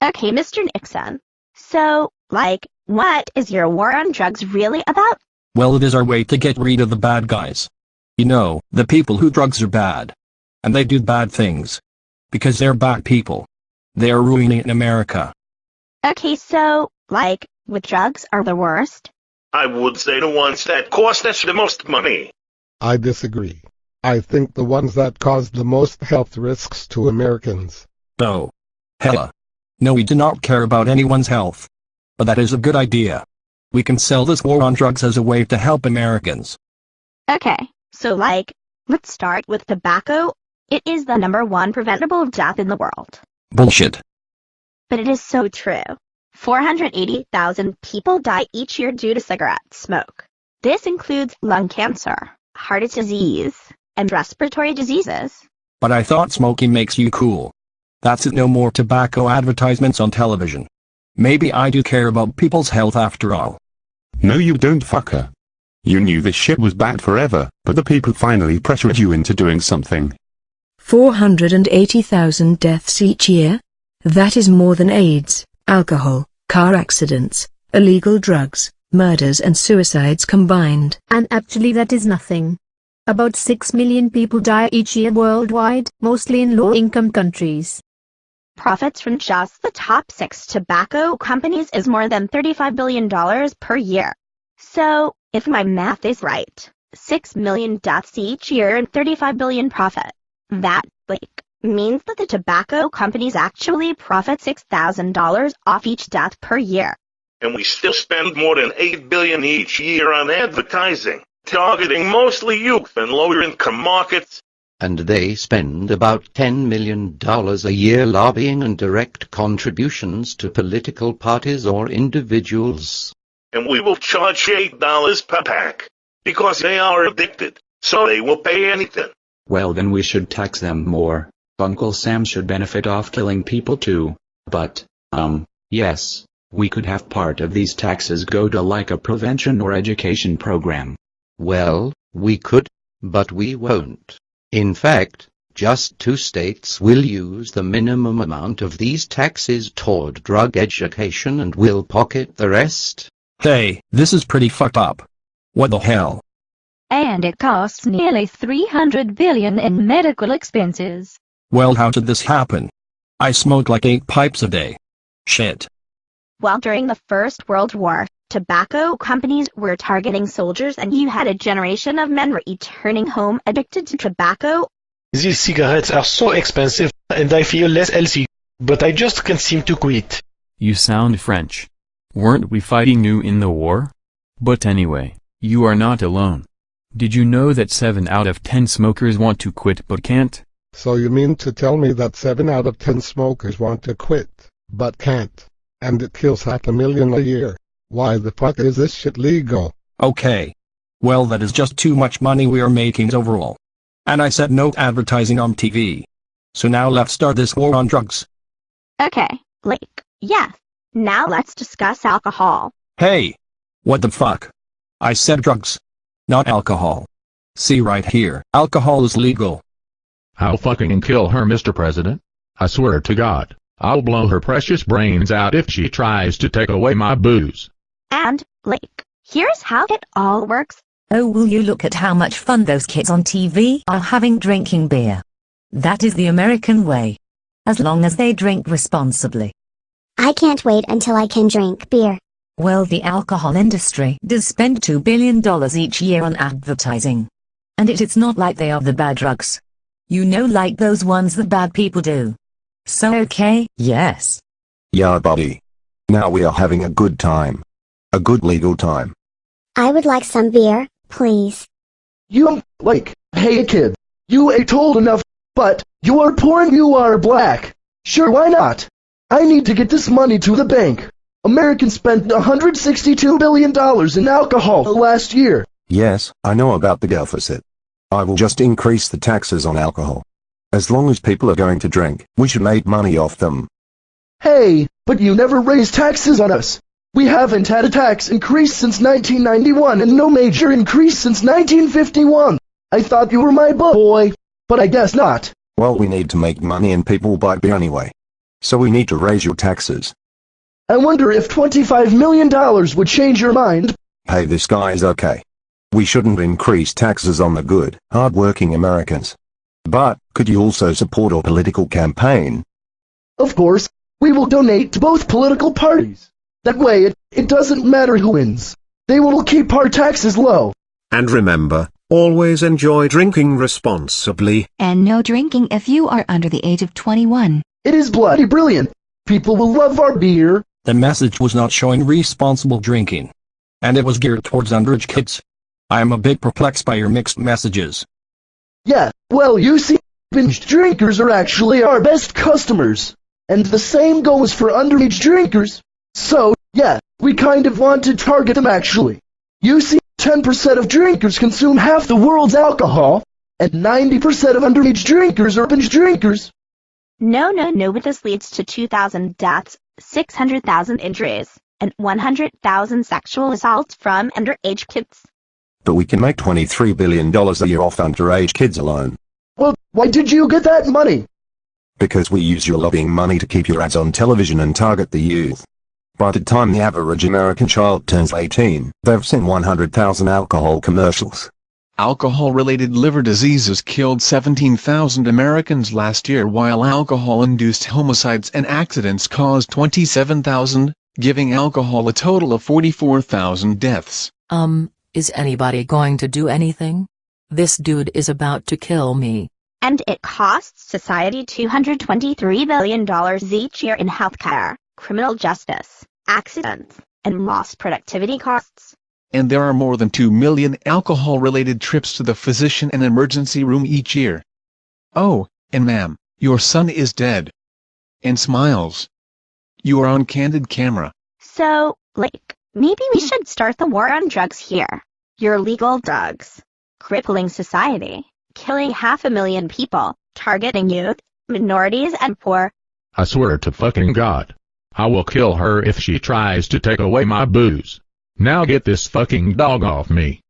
Okay, Mr. Nixon. So, what is your war on drugs really about? Well, it is our way to get rid of the bad guys. You know, the people who drugs are bad. And they do bad things. Because they're bad people. They are ruining America. Okay, so, with drugs are the worst? I would say the ones that cost us the most money. I disagree. I think the ones that cause the most health risks to Americans. Oh. Hella. No, we do not care about anyone's health. But that is a good idea. We can sell this war on drugs as a way to help Americans. Okay, so let's start with tobacco. It is the #1 preventable death in the world. Bullshit. But it is so true. 480,000 people die each year due to cigarette smoke. This includes lung cancer, heart disease, and respiratory diseases. But I thought smoking makes you cool. That's it, no more tobacco advertisements on television. Maybe I do care about people's health after all. No, you don't, fucker. You knew this shit was bad forever, but the people finally pressured you into doing something. 480,000 deaths each year? That is more than AIDS, alcohol, car accidents, illegal drugs, murders and suicides combined. And actually that is nothing. About 6 million people die each year worldwide, mostly in low-income countries. Profits from just the top 6 tobacco companies is more than $35 billion per year. So, if my math is right, 6 million deaths each year and $35 billion profit. That, means that the tobacco companies actually profit $6,000 off each death per year. And we still spend more than $8 billion each year on advertising, targeting mostly youth and lower-income markets. And they spend about $10 million a year lobbying and direct contributions to political parties or individuals. And we will charge $8 per pack, because they are addicted, so they will pay anything. Well, then we should tax them more. Uncle Sam should benefit off killing people too. But, yes, we could have part of these taxes go to a prevention or education program. Well, we could, but we won't. In fact, just 2 states will use the minimum amount of these taxes toward drug education and will pocket the rest. Hey, this is pretty fucked up. What the hell? And it costs nearly $300 billion in medical expenses. Well, how did this happen? I smoke 8 pipes a day. Shit. Well, during the First World War, tobacco companies were targeting soldiers and you had a generation of men returning home addicted to tobacco. These cigarettes are so expensive and I feel less healthy, but I just can't seem to quit. You sound French. Weren't we fighting you in the war? But anyway, you are not alone. Did you know that 7 out of 10 smokers want to quit but can't? So you mean to tell me that 7 out of 10 smokers want to quit, but can't? And it kills 500,000 a year. Why the fuck is this shit legal? Okay. Well, that is just too much money we are making overall. And I said no advertising on TV. So now let's start this war on drugs. Okay, yes. Now let's discuss alcohol. Hey! What the fuck? I said drugs. Not alcohol. See right here, alcohol is legal. I'll fucking kill her, Mr. President. I swear to God, I'll blow her precious brains out if she tries to take away my booze. And, here's how it all works. Oh, will you look at how much fun those kids on TV are having drinking beer. That is the American way. As long as they drink responsibly. I can't wait until I can drink beer. Well, the alcohol industry does spend $2 billion each year on advertising. And it's not like they are the bad drugs. You know, like those ones that bad people do. So okay, yes. Yeah, buddy. Now we are having a good time. A good legal time. I would like some beer, please. Hey kid, you ain't old enough, but you are poor and you are black. Sure, why not? I need to get this money to the bank. Americans spent $162 billion in alcohol last year. Yes, I know about the deficit. I will just increase the taxes on alcohol. As long as people are going to drink, we should make money off them. Hey, but you never raised taxes on us. We haven't had a tax increase since 1991 and no major increase since 1951. I thought you were my boy, but I guess not. Well, we need to make money and people buy beer anyway. So we need to raise your taxes. I wonder if $25 million would change your mind. Hey, this guy is okay. We shouldn't increase taxes on the good, hard-working Americans. But, could you also support our political campaign? Of course, we will donate to both political parties. That way it doesn't matter who wins. They will keep our taxes low. And remember, always enjoy drinking responsibly. And no drinking if you are under the age of 21. It is bloody brilliant. People will love our beer. The message was not showing responsible drinking. And it was geared towards underage kids. I am a bit perplexed by your mixed messages. Yeah, well, you see, binge drinkers are actually our best customers. And the same goes for underage drinkers. So, yeah, we kind of want to target them actually. You see, 10% of drinkers consume half the world's alcohol, and 90% of underage drinkers are binge drinkers. No, but this leads to 2,000 deaths, 600,000 injuries, and 100,000 sexual assaults from underage kids. But we can make $23 billion a year off underage kids alone. Well, why did you get that money? Because we use your lobbying money to keep your ads on television and target the youth. By the time the average American child turns 18, they've seen 100,000 alcohol commercials. Alcohol-related liver diseases killed 17,000 Americans last year, while alcohol-induced homicides and accidents caused 27,000, giving alcohol a total of 44,000 deaths. Is anybody going to do anything? This dude is about to kill me. And it costs society $223 billion each year in healthcare, criminal justice, accidents, and lost productivity costs. And there are more than 2 million alcohol-related trips to the physician and emergency room each year. Oh, and ma'am, your son is dead. And smiles. You are on candid camera. So, maybe we should start the war on drugs here. Your legal drugs. Crippling society. Killing 500,000 people. Targeting youth, minorities, and poor. I swear to fucking God. I will kill her if she tries to take away my booze. Now get this fucking dog off me.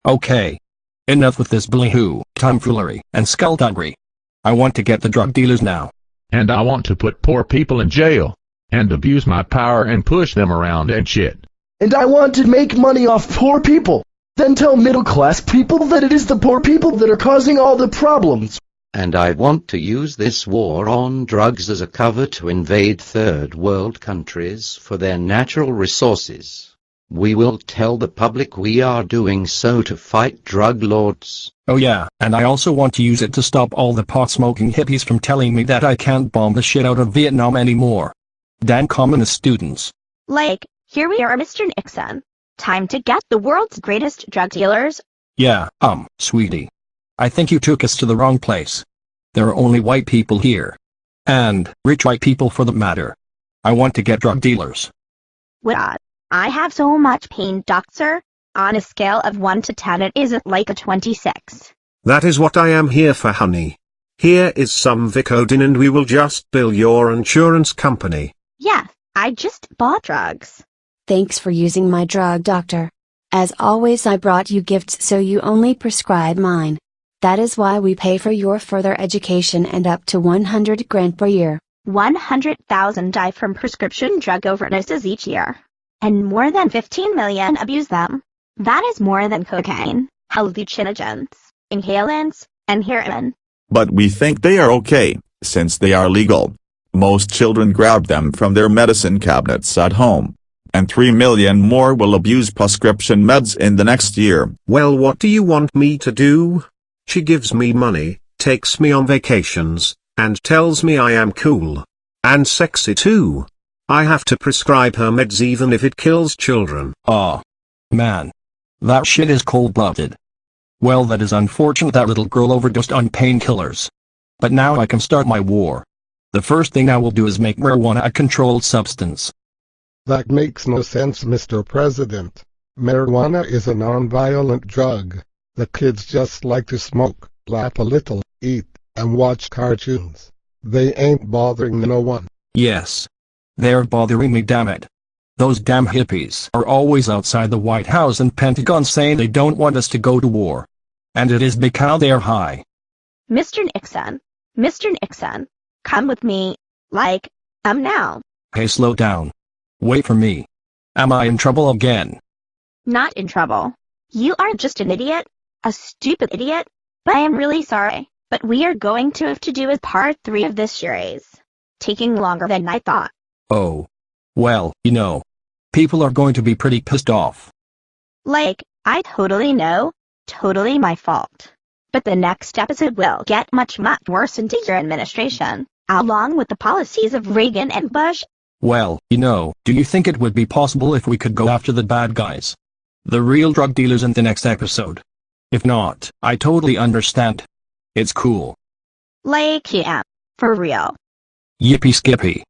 Okay. Enough with this ballyhoo, tomfoolery, and skullduggery. I want to get the drug dealers now. And I want to put poor people in jail. And abuse my power and push them around and shit. And I want to make money off poor people. Then tell middle-class people that it is the poor people that are causing all the problems. And I want to use this war on drugs as a cover to invade third world countries for their natural resources. We will tell the public we are doing so to fight drug lords. Oh yeah, and I also want to use it to stop all the pot-smoking hippies from telling me that I can't bomb the shit out of Vietnam anymore. Damn communist students. Here we are, Mr. Nixon. Time to get the world's greatest drug dealers. Yeah, sweetie. I think you took us to the wrong place. There are only white people here. And rich white people for that matter. I want to get drug dealers. What? I have so much pain, doctor. On a scale of 1 to 10 it isn't like a 26. That is what I am here for, honey. Here is some Vicodin and we will just bill your insurance company. Yeah, I just bought drugs. Thanks for using my drug, doctor. As always, I brought you gifts, so you only prescribe mine. That is why we pay for your further education and up to 100 grand per year. 100,000 die from prescription drug overdoses each year. And more than 15 million abuse them. That is more than cocaine, hallucinogens, inhalants, and heroin. But we think they are okay, since they are legal. Most children grab them from their medicine cabinets at home. And 3 million more will abuse prescription meds in the next year. Well, what do you want me to do? She gives me money, takes me on vacations, and tells me I am cool. And sexy too. I have to prescribe her meds even if it kills children. Oh. Man. That shit is cold-blooded. Well, that is unfortunate that little girl overdosed on painkillers. But now I can start my war. The first thing I will do is make marijuana a controlled substance. That makes no sense, Mr. President. Marijuana is a non-violent drug. The kids just like to smoke, laugh a little, eat, and watch cartoons. They ain't bothering no one. Yes. They're bothering me, damn it. Those damn hippies are always outside the White House and Pentagon saying they don't want us to go to war. And it is because they are high. Mr. Nixon, come with me. Now. Hey, slow down. Wait for me. Am I in trouble again? Not in trouble. You are just an idiot. A stupid idiot. But I am really sorry. But we are going to have to do a part 3 of this series. Taking longer than I thought. Oh. Well, people are going to be pretty pissed off. Like, I totally know. Totally my fault. But the next episode will get much worse into your administration, along with the policies of Reagan and Bush. Well, do you think it would be possible if we could go after the bad guys? The real drug dealers in the next episode? If not, I totally understand. It's cool. Like, yeah. For real. Yippee skippy.